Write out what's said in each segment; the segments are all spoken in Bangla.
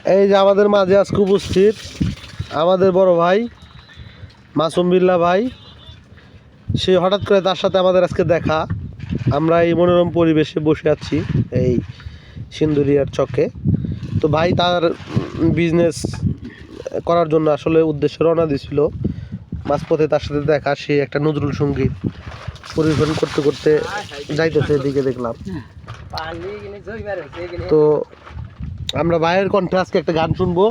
এই যে আমাদের মাঝে আজকে উপস্থিত আমাদের বড় ভাই মাসুম বিল্লাহ ভাই। সে হঠাৎ করে তার সাথে আমাদের আজকে দেখা। আমরা এই মনোরম পরিবেশে বসে আছি এই সিন্দুরিয়ার চকে। তো ভাই তার বিজনেস করার জন্য আসলে উদ্দেশ্যে রওনা দিয়েছিল। মাঝপথে তার সাথে দেখা, সে একটা নজরুল সঙ্গীত পরিবেশন করতে করতে যাইতেছে, এদিকে দেখলাম। তো আমরা ভাইয়ের কণ্ঠে আজকে একটা গান শুনবো।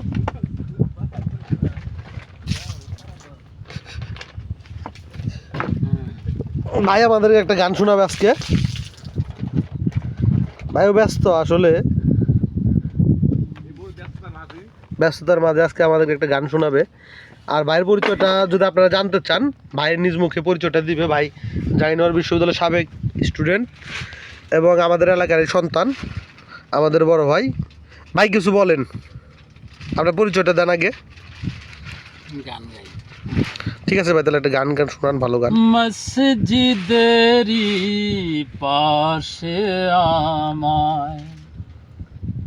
ভাই আমাদেরকে একটা গান শোনাবে আজকে। ভাইও ব্যস্ত, আসলে ব্যস্ততার মাঝে আজকে আমাদেরকে একটা গান শোনাবে। আর ভাইয়ের পরিচয়টা যদি আপনারা জানতে চান, ভাইয়ের নিজ মুখে পরিচয়টা দিবে। ভাই জাহাঙ্গীরনগর বিশ্ববিদ্যালয়ের সাবেক স্টুডেন্ট এবং আমাদের এলাকার সন্তান, আমাদের বড় ভাই। ভাই কিছু বলেন, আপনার পরিচয়টা দেন আগে। গান গাই। ঠিক আছে ভাই, তাহলে একটা গান শোনান, ভালো গান। মসজিদেরই পাশে আমায়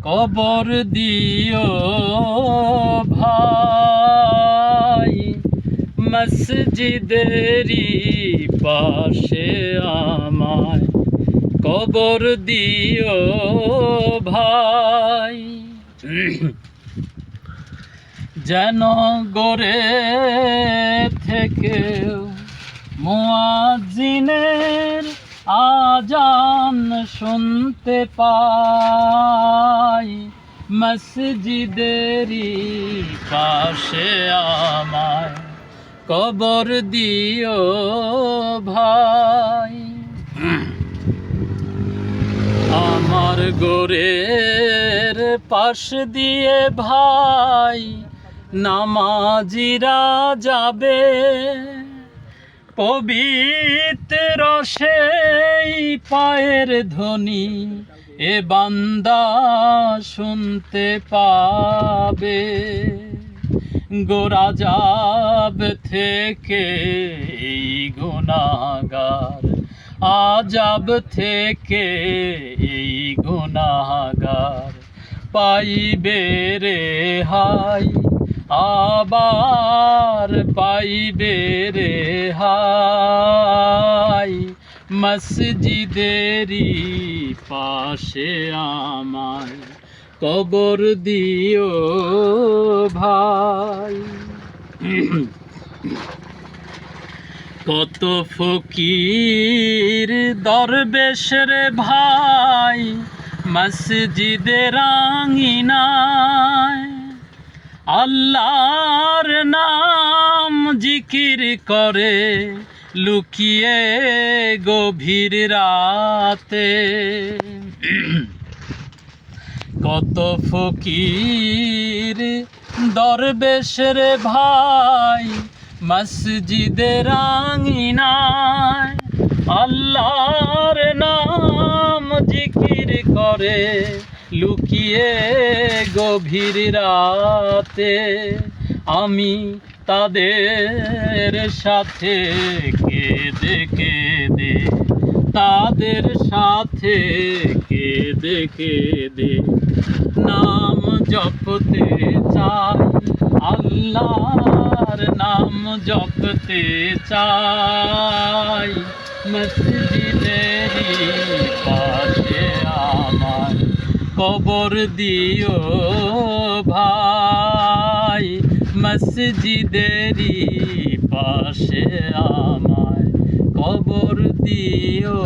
কবর দিও ভাই, মসজিদেরই পাশে আমায় কবর দিও ভাই, যেন গড়ে থেকে মুয়াজ্জিনের আজান শুনতে পাই, মসজিদেরই পাশে আমায় কবর দিও ভাই। আমার গোরের পাশ দিয়ে ভাই নামাজিরা যাবে, পবিত্র সেই পায়ের ধ্বনি এ বান্দা শুনতে পাবে, গোরাজাব থেকে এই গুনাহগার, আজাব থেকে এই গুনাহগার পাইবে রেহাই, আবার পাইবে রেহাই, মসজিদেরই পাশে আমায় কবর দিও ভাই। কত ফকির দরবেশ রে ভাই মসজিদের আঙিনায়, আল্লাহর নাম জিকির করে লুকিয়ে গভীর রাতে, কত ফকির দরবেশ রে ভাই মসজিদের আঙিনায়, আল্লাহর নাম জিকির করে লুকিয়ে গভীর রাতে, আমি তাদের সাথে কেঁদে কেঁদে, তাদের সাথে কেঁদে কেঁদে নাম জপতে চাই, আল্লাহর নাম জপতে চাই, মসজিদেরই পাশে আমার কবর দিও ভাই, মসজিদেরই পাশে আমায় কবর দিও